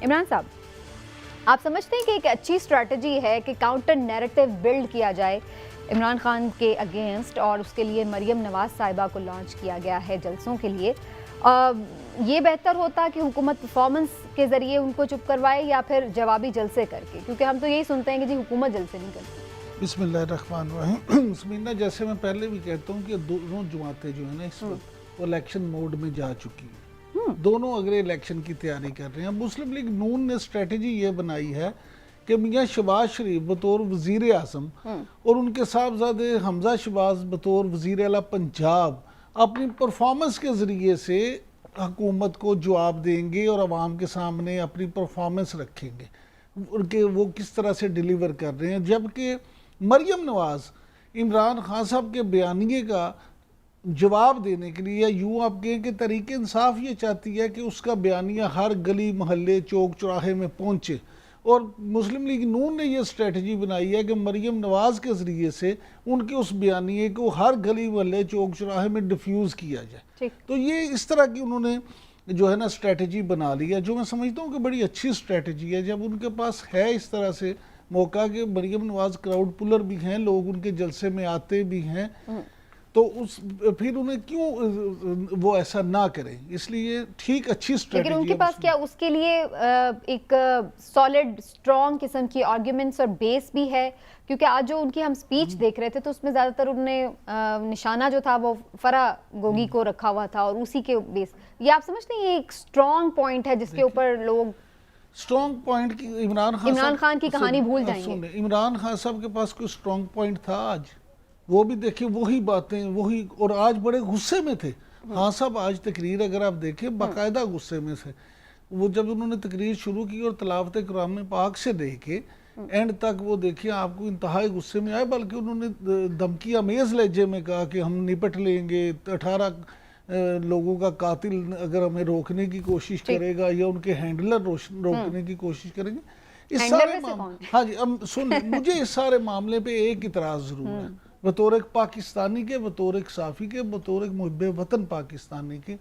عمران صاحب، آپ سمجھتے ہیں کہ ایک اچھی اسٹریٹجی ہے کہ کاؤنٹر نیریٹو بلڈ کیا جائے عمران خان کے اگینسٹ، اور اس کے لیے مریم نواز صاحبہ کو لانچ کیا گیا ہے جلسوں کے لیے؟ یہ بہتر ہوتا کہ حکومت پرفارمنس کے ذریعے ان کو چپ کروائے یا پھر جوابی جلسے کر کے؟ کیونکہ ہم تو یہی سنتے ہیں کہ جی حکومت جلسے نہیں کرتی۔ بسم اللہ الرحمن الرحیم۔ سمینا، جیسے میں پہلے بھی کہتا ہوں کہ دونوں جماعتیں جو ہیں نا اس وقت وہ الیکشن موڈ میں جا چکی ہیں، دونوں اگر الیکشن کی تیاری کر رہے ہیں۔ مسلم لیگ نون نے اسٹریٹجی یہ بنائی ہے کہ میاں شہباز شریف بطور وزیر اعظم اور ان کے صاحبزادے حمزہ شہباز بطور وزیر اعلیٰ پنجاب اپنی پرفارمنس کے ذریعے سے حکومت کو جواب دیں گے اور عوام کے سامنے اپنی پرفارمنس رکھیں گے کہ وہ کس طرح سے ڈیلیور کر رہے ہیں۔ جبکہ مریم نواز عمران خان صاحب کے بیانیے کا جواب دینے کے لیے، یا یوں آپ کہیں کہ تحریک انصاف یہ چاہتی ہے کہ اس کا بیانیہ ہر گلی محلے چوک چوراہے میں پہنچے، اور مسلم لیگ نون نے یہ اسٹریٹجی بنائی ہے کہ مریم نواز کے ذریعے سے ان کے اس بیانیے کو ہر گلی محلے چوک چوراہے میں ڈیفیوز کیا جائے۔ تو یہ اس طرح کی انہوں نے جو ہے نا اسٹریٹجی بنا لی ہے، جو میں سمجھتا ہوں کہ بڑی اچھی اسٹریٹجی ہے۔ جب ان کے پاس ہے اس طرح سے موقع کہ مریم نواز کراؤڈ پلر بھی ہیں، لوگ ان کے جلسے میں آتے بھی ہیں، تو پھر انہیں کیوں وہ ایسا نہ کریں؟ اس لیے ٹھیک اچھی اسٹریٹجی ہے۔ لیکن ان کے پاس کیا اس کے لیے ایک سالڈ اسٹرانگ قسم کی آرگیومنٹس اور بیس بھی ہے؟ کیونکہ آج جو ان کی ہم سپیچ دیکھ رہے تھے تو اس میں زیادہ تر انہوں نے نشانہ جو تھا وہ فرا گوگی کو رکھا ہوا تھا، اور اسی کے بیس یہ آپ سمجھتے ہیں یہ ایک اسٹرانگ پوائنٹ ہے جس کے اوپر لوگ اسٹرانگ پوائنٹ کی عمران خان کی کہانی بھول جائیں گے؟ عمران خان صاحب کے پاس کوئی اسٹرانگ پوائنٹ تھا آج؟ وہ بھی دیکھیں وہی باتیں وہی، اور آج بڑے غصے میں تھے۔ ہاں صاحب آج تقریر اگر آپ دیکھیں باقاعدہ غصے میں سے، وہ جب انہوں نے تقریر شروع کی اور تلاوت کلام پاک سے لے کے اینڈ تک وہ دیکھیں آپ کو انتہائی غصے میں آئے، بلکہ انہوں نے دھمکی امیز لہجے میں کہا کہ ہم نپٹ لیں گے، 18 لوگوں کا قاتل اگر ہمیں روکنے کی کوشش کرے گا یا ان کے ہینڈلر روکنے کی کوشش کریں گے۔ اس سارے ہاں جی سن مجھے اس سارے معاملے پہ ایک اعتراض ضرور ہے، بطور ایک پاکستانی کے، بطور ایک صحافی کے، بطور ایک محب وطن پاکستانی کے،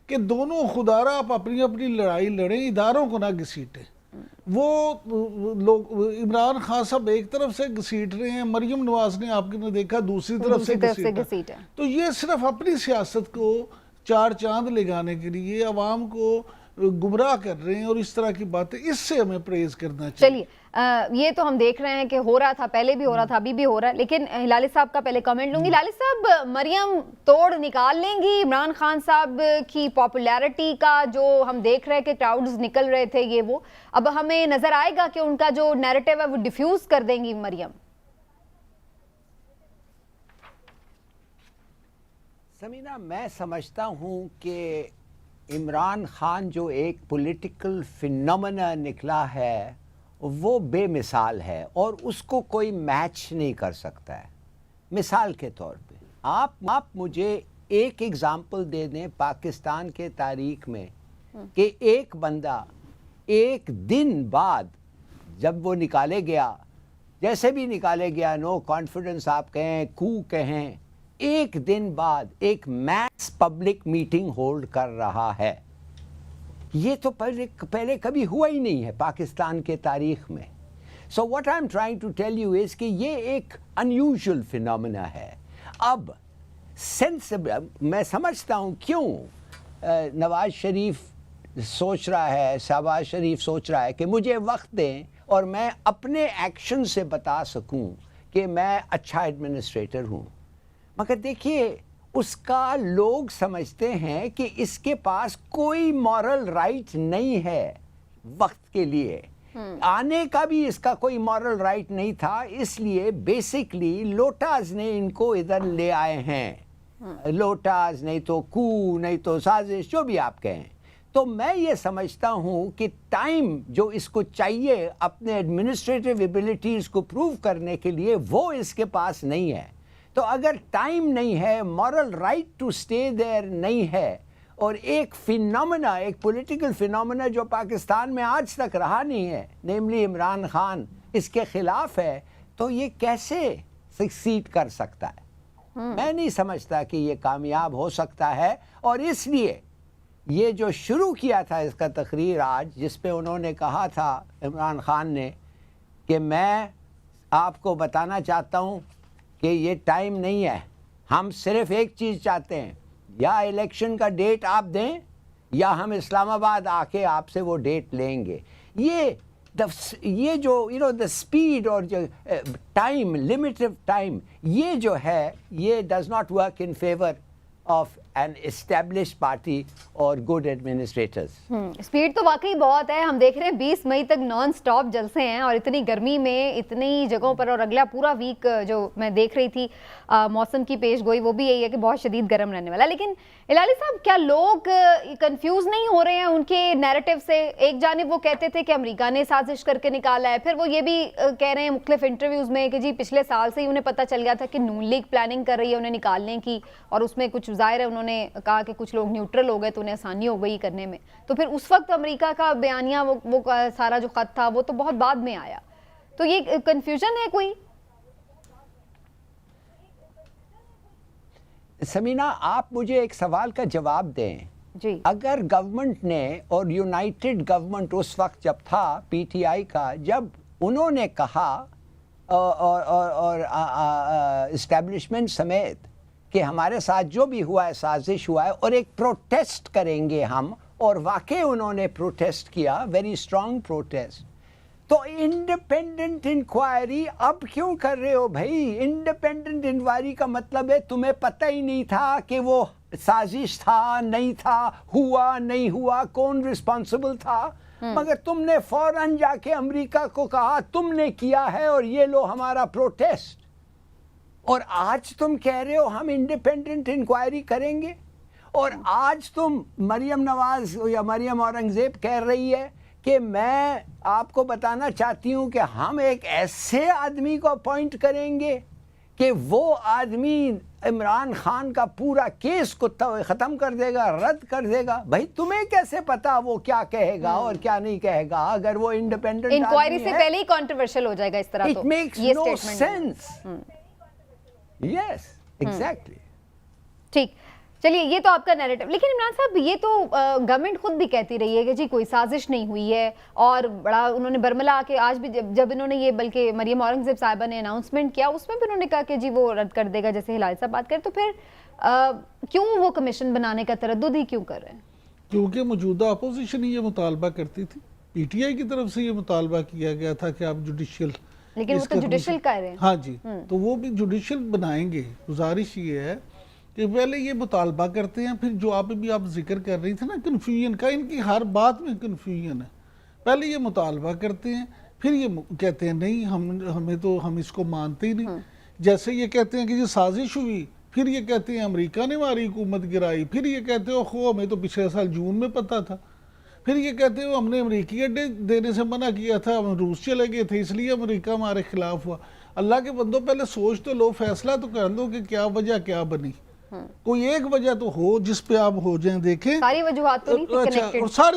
کہ دونوں خدارہ آپ اپنی اپنی لڑائی لڑیں، اداروں کو نہ گھسیٹیں۔ وہ لوگ عمران خان صاحب ایک طرف سے گھسیٹ رہے ہیں، مریم نواز نے آپ نے دیکھا دوسری طرف سے گھسیٹا، تو یہ صرف اپنی سیاست کو چار چاند لگانے کے لیے عوام کو گمراہ کر رہے ہیں، اور اس طرح کی باتیں اس سے ہمیں پریز کرنا چاہیے۔ چلیے یہ تو ہم دیکھ رہے ہیں کہ ہو رہا تھا، پہلے بھی ہو رہا تھا، ابھی بھی ہو رہا ہے، لیکن ہلالی صاحب کا پہلے کمنٹ لوں گی۔ ہلالی صاحب، مریم توڑ نکال لیں گی عمران خان صاحب کی پاپولیرٹی کا؟ جو ہم دیکھ رہے ہیں کہ کراؤڈز نکل رہے تھے یہ وہ، اب ہمیں نظر آئے گا کہ ان کا جو نیریٹو ہے وہ ڈیفیوز کر دیں گی مریم؟ سمینا، میں سمجھتا ہوں کہ عمران خان جو ایک پولیٹیکل فینومینا نکلا ہے وہ بے مثال ہے، اور اس کو کوئی میچ نہیں کر سکتا ہے۔ مثال کے طور پہ آپ مجھے ایک ایگزامپل دے دیں پاکستان کے تاریخ میں کہ ایک بندہ ایک دن بعد جب وہ نکالے گیا، جیسے بھی نکالے گیا، نو کانفیڈنس آپ کہیں، کو کہیں، ایک دن بعد ایک میس پبلک میٹنگ ہولڈ کر رہا ہے۔ یہ تو پہلے کبھی ہوا ہی نہیں ہے پاکستان کے تاریخ میں۔ So what I am trying to tell you is کہ یہ ایک انیوژل فینومینا ہے۔ اب میں سمجھتا ہوں کیوں نواز شریف سوچ رہا ہے، شہباز شریف سوچ رہا ہے کہ مجھے وقت دیں اور میں اپنے ایکشن سے بتا سکوں کہ میں اچھا ایڈمنسٹریٹر ہوں۔ مگر دیکھیے، اس کا لوگ سمجھتے ہیں کہ اس کے پاس کوئی مورل رائٹ نہیں ہے وقت کے لیے، آنے کا بھی اس کا کوئی مورل رائٹ نہیں تھا، اس لیے بیسکلی لوٹاز نے ان کو ادھر لے آئے ہیں۔ لوٹاز نہیں تو کو، نہیں تو سازش، جو بھی آپ کہیں۔ تو میں یہ سمجھتا ہوں کہ ٹائم جو اس کو چاہیے اپنے ایڈمنسٹریٹو ایبلٹیز کو پروو کرنے کے لیے، وہ اس کے پاس نہیں ہے۔ تو اگر ٹائم نہیں ہے، مورل رائٹ ٹو سٹے دیر نہیں ہے، اور ایک فینومینا، ایک پولیٹیکل فینومینا جو پاکستان میں آج تک رہا نہیں ہے، نیملی عمران خان اس کے خلاف ہے، تو یہ کیسے سکسیڈ کر سکتا ہے؟ میں نہیں سمجھتا کہ یہ کامیاب ہو سکتا ہے، اور اس لیے یہ جو شروع کیا تھا اس کا تقریر آج، جس پہ انہوں نے کہا تھا عمران خان نے کہ میں آپ کو بتانا چاہتا ہوں کہ یہ ٹائم نہیں ہے، ہم صرف ایک چیز چاہتے ہیں، یا الیکشن کا ڈیٹ آپ دیں یا ہم اسلام آباد آ کے آپ سے وہ ڈیٹ لیں گے. یہ جو دا اسپیڈ اور جو ٹائم، لمیٹڈ ٹائم، یہ جو ہے یہ does not work in favour of an establish party اور گڈ ایڈمنسٹریٹرز. اسپیڈ تو واقعی بہت ہے. ہم دیکھ رہے ہیں 20 مئی تک نان سٹاپ جلسے ہیں اور اتنی گرمی میں اتنی جگہوں پر، اور اگلا پورا ویک جو میں دیکھ رہی تھی موسم کی پیش گوئی وہ بھی یہی ہے کہ بہت شدید گرم رہنے والا. لیکن ہلالی صاحب، کیا لوگ کنفیوز نہیں ہو رہے ہیں ان کے نیریٹو سے؟ ایک جانب وہ کہتے تھے کہ امریکہ نے سازش کر کے نکالا ہے، پھر وہ یہ بھی کہہ رہے ہیں مختلف انٹرویوز میں کہ جی پچھلے سال سے ہی انہیں پتہ چل گیا تھا کہ نون لیگ پلاننگ کر رہی ہے انہیں نکالنے کی، اور اس میں کچھ ظاہر ہے انہوں نے کہا کہ کچھ لوگ نیوٹرل ہو گئے تو انہیں آسانی ہو گئی کرنے میں. تو پھر اس وقت امریکہ کا بیانیہ وہ سارا جو خط تھا وہ تو بہت بعد میں آیا. تو یہ کنفیوژن ہے کوئی؟ سمینا، آپ مجھے ایک سوال کا جواب دیں. جی، اگر گورنمنٹ نے، اور یونائٹڈ گورنمنٹ اس وقت جب تھا پی ٹی آئی کا، جب انہوں نے کہا اور اسٹیبلشمنٹ سمیت کہ ہمارے ساتھ جو بھی ہوا ہے سازش ہوا ہے اور ایک پروٹیسٹ کریں گے ہم، اور واقعی انہوں نے پروٹیسٹ کیا، ویری اسٹرانگ پروٹیسٹ، تو انڈیپینڈنٹ انکوائری اب کیوں کر رہے ہو بھائی؟ انڈیپینڈنٹ انکوائری کا مطلب ہے تمہیں پتہ ہی نہیں تھا کہ وہ سازش تھا نہیں تھا، ہوا نہیں ہوا، کون رسپانسبل تھا، مگر تم نے فوراً جا کے امریکہ کو کہا تم نے کیا ہے اور یہ لو ہمارا پروٹیسٹ. اور آج تم کہہ رہے ہو ہم انڈیپینڈنٹ انکوائری کریں گے، اور آج تم مریم نواز یا مریم اورنگزیب کہہ رہی ہے کہ میں آپ کو بتانا چاہتی ہوں کہ ہم ایک ایسے آدمی کو اپوائنٹ کریں گے کہ وہ آدمی عمران خان کا پورا کیس کو ختم کر دے گا، رد کر دے گا. بھائی تمہیں کیسے پتا وہ کیا کہے گا اور کیا نہیں کہے گا؟ اگر وہ انڈیپینڈنٹ انکوائری سے پہلے ہی کنٹروورشل ہو جائے گا اس طرح. It makes no sense. Yes, exactly. ٹھیک، چلیے یہ تو آپ کا نیریٹو. لیکن عمران صاحب یہ تو گورنمنٹ خود بھی کہتی رہی ہے کہ جی کوئی سازش نہیں ہوئی ہے، اور بڑا انہوں نے برملا کے آج بھی جب انہوں نے یہ، بلکہ مریم اورنگزیب صاحبہ نے اناؤنسمنٹ کیا اس میں بھی انہوں نے کہا کہ جی وہ رد کر دے گا، جیسے ہلال صاحب بات کریں. تو پھر کیوں وہ کمیشن بنانے کا تردد ہی کیوں کر رہے ہیں؟ کیونکہ موجودہ اپوزیشن یہ مطالبہ کرتی تھی، پی ٹی آئی کی طرف سے یہ مطالبہ کیا گیا تھا کہ آپ جوڈیشل، لیکن وہ تو جوڈیشل کہہ رہے ہیں. ہاں جی، تو وہ بھی جوڈیشل بنائیں گے. گزارش یہ ہے کہ پہلے یہ مطالبہ کرتے ہیں، پھر جو آپ ذکر کر رہی تھے نا کنفیوژن کا، ان کی ہر بات میں کنفیوژن ہے. پہلے یہ مطالبہ کرتے ہیں، پھر یہ کہتے ہیں نہیں ہم اس کو مانتے ہی نہیں. جیسے یہ کہتے ہیں کہ یہ سازش ہوئی، پھر یہ کہتے ہیں امریکہ نے ہماری حکومت گرائی، پھر یہ کہتے ہیں ہمیں تو پچھلے سال جون میں پتہ تھا، پھر یہ کہتے ہیں ہم نے امریکی اڈے دینے سے منع کیا تھا، ہم روس چلے گئے تھے اس لیے امریکہ ہمارے خلاف ہوا. اللہ کے بندوں پہلے سوچ تو لو، فیصلہ تو کر لو کہ کیا وجہ کیا بنی. کوئی ایک وجہ تو ہو جس پہ آپ ہو جائیں، دیکھیں ساری وجوہات تو نہیں تھی کنیکٹڈ. اور سارے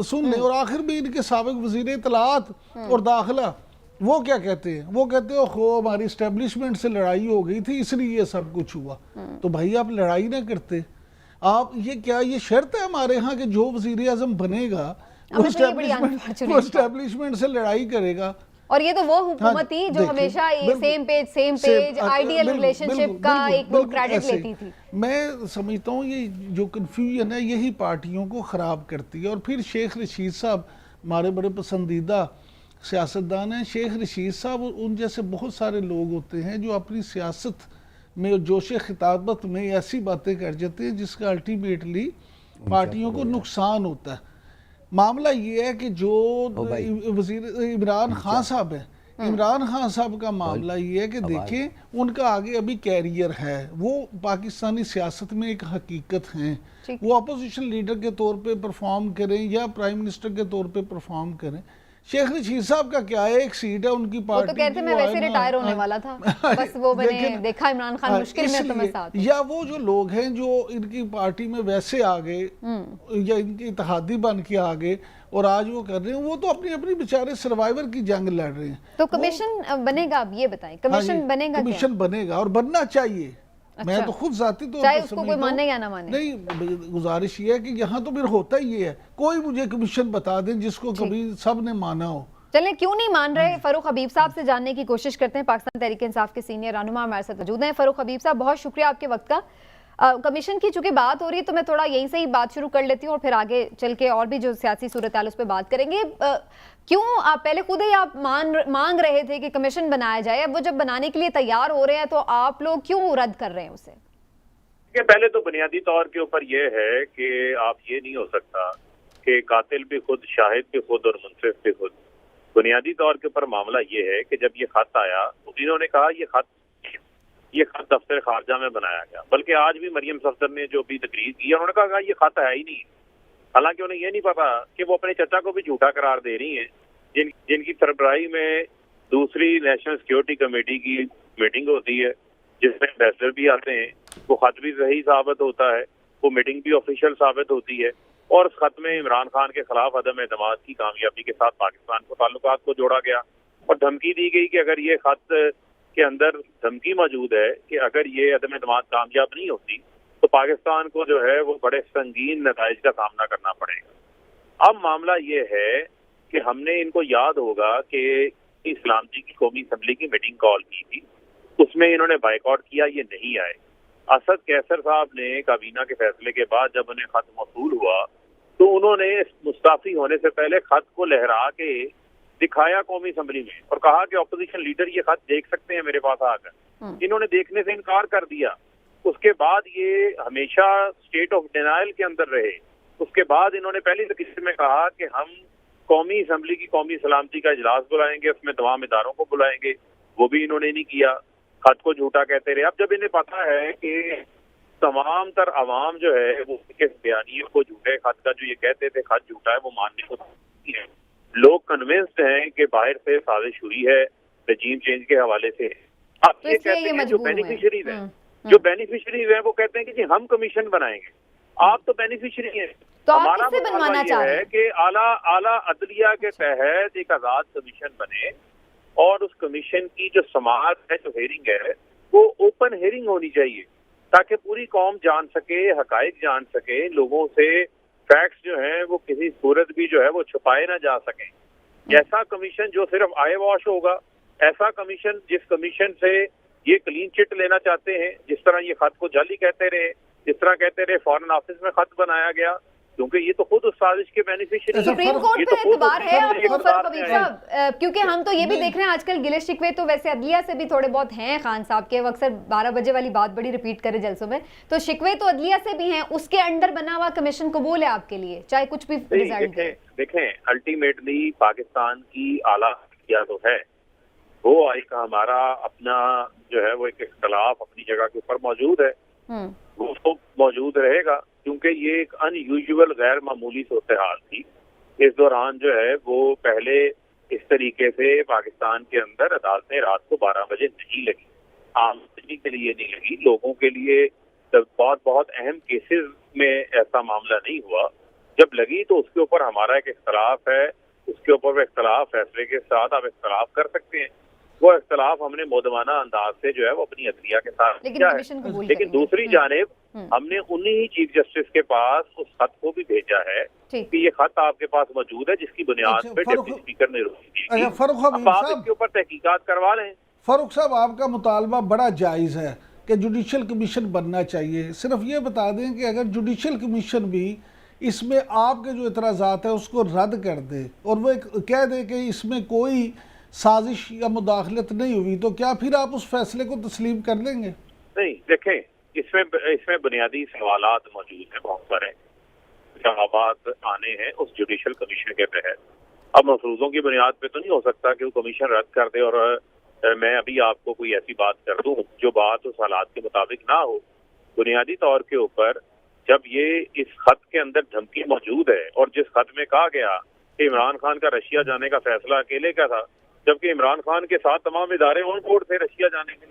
سن لیں. اور آخر بھی ان کے سابق وزیر اطلاعات اور داخلہ وہ کیا کہتے ہیں؟ وہ کہتے ہیں ہماری اسٹیبلشمنٹ سے لڑائی ہو گئی تھی اس لیے یہ سب کچھ ہوا. تو بھائی آپ لڑائی نہ کرتے. آپ یہ شرط ہے ہمارے ہاں کہ جو وزیر اعظم بنے گا وہ اسٹیبلشمنٹ سے لڑائی کرے گا. اور یہ تو وہ حکومت تھی جو ہمیشہ سیم پیج آئیڈیل ریلیشن شپ کا ایک کریڈٹ لیتی تھی. میں سمجھتا ہوں یہ جو کنفیوژن ہے یہی پارٹیوں کو خراب کرتی ہے. اور پھر شیخ رشید صاحب ہمارے بڑے پسندیدہ سیاستدان ہیں. شیخ رشید صاحب ان جیسے بہت سارے لوگ ہوتے ہیں جو اپنی سیاست میں جوش خطابت میں ایسی باتیں کر جاتے ہیں جس کا الٹیمیٹلی پارٹیوں کو نقصان ہوتا ہے. معاملہ یہ ہے کہ جو وزیر عمران خان صاحب ہیں، عمران خان صاحب کا معاملہ یہ ہے کہ دیکھیں ان کا آگے ابھی کیریئر ہے، وہ پاکستانی سیاست میں ایک حقیقت ہیں. وہ اپوزیشن لیڈر کے طور پہ پرفارم کریں یا پرائم منسٹر کے طور پہ پرفارم کریں. شیخ رشید صاحب کا کیا ہے، ایک سیٹ ہے ان کی پارٹی. وہ تو کہتے میں ویسے ریٹائر ہونے والا تھا، بس وہ میں نے دیکھا عمران خان مشکل میں تو میں ساتھ. یا وہ جو لوگ ہیں جو ان کی پارٹی میں ویسے آگے یا ان کی اتحادی بن کے آگے اور آج وہ کر رہے ہیں، وہ تو اپنی بیچارے سروائیور کی جنگ لڑ رہے ہیں. تو کمیشن بنے گا؟ اب یہ بتائیں کمیشن بنے گا؟ کمیشن بنے گا اور بننا چاہیے. میں تو خود ذاتی طور چاہے پر اس کو کوئی مانے یا نہ مانے. نہیں، گزارش یہ ہے کہ یہاں تو پھر ہوتا ہی یہ ہے، کوئی مجھے کمیشن بتا دیں جس کو کبھی سب نے مانا ہو. چلیں کیوں نہیں مان رہے، فاروق حبیب صاحب سے جاننے کی کوشش کرتے ہیں. پاکستان تحریک انصاف کے سینئر رہنما ہمارے ساتھ موجود ہیں. فاروق حبیب صاحب، بہت شکریہ آپ کے وقت کا. کمیشن کی چونکہ بات ہو رہی ہے تو میں تھوڑا یہیں سے ہی بات شروع کر لیتی ہوں اور پھر آگے چل کے اور بھی جو سیاسی صورتحال اس پہ بات کریں گے. کیوں آپ پہلے خود ہی آپ مانگ رہے تھے کہ کمیشن بنایا جائے، اب وہ جب بنانے کے لیے تیار ہو رہے ہیں تو آپ لوگ کیوں رد کر رہے ہیں اسے؟ پہلے تو بنیادی طور کے اوپر یہ ہے کہ آپ یہ نہیں ہو سکتا کہ قاتل بھی خود، شاہد بھی خود اور منصف بھی خود. بنیادی طور کے اوپر معاملہ یہ ہے کہ جب یہ خط آیا تو انہوں نے کہا یہ خط دفتر خارجہ میں بنایا گیا. بلکہ آج بھی مریم صفدر نے جو بھی تقریر کی انہوں نے کہا یہ خط ہے ہی نہیں. حالانکہ انہیں یہ نہیں پتا کہ وہ اپنے چچا کو بھی جھوٹا قرار دے رہی ہیں جن کی سربراہی میں دوسری نیشنل سیکیورٹی کمیٹی کی میٹنگ ہوتی ہے جس میں امبیسڈر بھی آتے ہیں. وہ خط بھی صحیح ثابت ہوتا ہے، وہ میٹنگ بھی آفیشیل ثابت ہوتی ہے، اور اس خط میں عمران خان کے خلاف عدم اعتماد کی کامیابی کے ساتھ پاکستان کو تعلقات کو جوڑا گیا اور دھمکی دی گئی کہ اگر یہ خط کے اندر دھمکی موجود ہے کہ اگر یہ عدم اعتماد کامیاب نہیں ہوتی تو پاکستان کو جو ہے وہ بڑے سنگین نتائج کا سامنا کرنا پڑے گا. اب معاملہ یہ ہے کہ ہم نے ان کو یاد ہوگا کہ سلامتی کی قومی اسمبلی کی میٹنگ کال کی تھی، اس میں انہوں نے بائیکاٹ کیا، یہ نہیں آئے. اسد کیسر صاحب نے کابینہ کے فیصلے کے بعد جب انہیں خط موصول ہوا تو انہوں نے مستعفی ہونے سے پہلے خط کو لہرا کے دکھایا قومی اسمبلی میں اور کہا کہ اپوزیشن لیڈر یہ خط دیکھ سکتے ہیں میرے پاس آ کر. انہوں نے دیکھنے سے انکار کر دیا. اس کے بعد یہ ہمیشہ اسٹیٹ آف ڈینائل کے اندر رہے. اس کے بعد انہوں نے پہلی تقریر میں کہا کہ ہم قومی اسمبلی کی قومی سلامتی کا اجلاس بلائیں گے، اس میں تمام اداروں کو بلائیں گے، وہ بھی انہوں نے نہیں کیا. خط کو جھوٹا کہتے رہے. اب جب انہیں پتا ہے کہ تمام تر عوام جو ہے وہ اس بیانیے کو جھوٹے خط کا جو یہ کہتے تھے خط جھوٹا ہے وہ ماننے کو ہے. لوگ کنونسڈ ہیں کہ باہر سے سازش ہوئی ہے رجیم چینج کے حوالے سے. اب یہ کہتے ہیں جو بینیفیشریز ہیں وہ کہتے ہیں کہ جی ہم کمیشن بنائیں گے. آپ تو بینیفیشری ہیں. تو ہمارا مطالبہ یہ ہے کہ اعلیٰ عدلیہ کے تحت ایک آزاد کمیشن بنے اور اس کمیشن کی جو سماعت ہے، جو ہیرنگ ہے، وہ اوپن ہیرنگ ہونی چاہیے تاکہ پوری قوم جان سکے، حقائق جان سکے، لوگوں سے فیکٹس جو ہیں وہ کسی صورت بھی جو ہے وہ چھپائے نہ جا سکیں. ایسا کمیشن جو صرف آئے واش ہوگا، ایسا کمیشن جس کمیشن سے یہ کلین چٹ لینا چاہتے ہیں، جس طرح یہ خط کو جعلی کہتے رہے، جس طرح کہتے رہے فارن آفس میں خط بنایا گیا، کیونکہ یہ تو خود اس سازش کے بینیفیشری ہیں. سپریم کورٹ پہ اعتبار ہے آپ کو فاروق حبیب صاحب؟ کیونکہ ہم تو یہ بھی دیکھ رہے ہیں آج کل گلے شکوے تو ویسے عدلیہ سے بھی تھوڑے بہت ہیں خان صاحب کے، وہ اکثر 12 بجے والی بات بڑی ریپیٹ کرے جلسوں میں، تو شکوے تو عدلیہ سے بھی ہیں. اس کے انڈر بنا ہوا کمیشن قبول ہے آپ کے لیے چاہے کچھ بھی رزلٹ دے؟ دیکھیں الٹیمیٹلی پاکستان کی اعلیٰ عدلیہ تو ہے، وہ ایک ہمارا اپنا جو ہے وہ ایک اختلاف اپنی جگہ کے اوپر موجود ہے، وہ تو موجود رہے گا کیونکہ یہ ایک ان یوزول غیر معمولی صورتحال تھی. اس دوران جو ہے وہ پہلے اس طریقے سے پاکستان کے اندر عدالتیں رات کو 12 بجے نہیں لگی، عام آدمی کے لیے نہیں لگی، لوگوں کے لیے بہت اہم کیسز میں ایسا معاملہ نہیں ہوا. جب لگی تو اس کے اوپر ہمارا ایک اختلاف ہے، اس کے اوپر وہ اختلاف فیصلے کے ساتھ آپ اختلاف کر سکتے ہیں. وہ اختلاف ہم نے مودمانہ انداز سے جو ہے وہ اپنی عدلیہ کے ساتھ کیا ہے. لیکن دوسری جانب ہم نے انہی چیف جسٹس کے پاس اس خط کو بھی بھیجا ہے کہ یہ خط آپ کے پاس موجود ہے جس کی بنیاد پہ ڈپٹی اسپیکر نے روک دی. اب آپ اس کے اوپر تحقیقات کروا لیں. فاروق صاحب آپ کا مطالبہ بڑا جائز ہے کہ جوڈیشل کمیشن بننا چاہیے. صرف یہ بتا دیں کہ اگر جوڈیشل کمیشن بھی اس میں آپ کے جو اعتراضات ہیں اس کو رد کر دے اور وہ کہہ دے کہ اس میں کوئی سازش یا مداخلت نہیں ہوئی تو کیا پھر آپ اس فیصلے کو تسلیم کر لیں گے؟ نہیں، دیکھیں اس میں بنیادی سوالات موجود ہیں، بہت سارے جوابات آنے ہیں اس جوڈیشل کمیشن کے تحت. اب مفروضوں کی بنیاد پہ تو نہیں ہو سکتا کہ وہ کمیشن رد کر دے اور میں ابھی آپ کو کوئی ایسی بات کر دوں جو بات اس حالات کے مطابق نہ ہو. بنیادی طور کے اوپر جب یہ اس خط کے اندر دھمکی موجود ہے اور جس خط میں کہا گیا کہ عمران خان کا رشیا جانے کا فیصلہ اکیلے کا تھا، جبکہ عمران خان کے ساتھ تمام ادارے آن بورڈ تھے رشیا جانے کے لیے.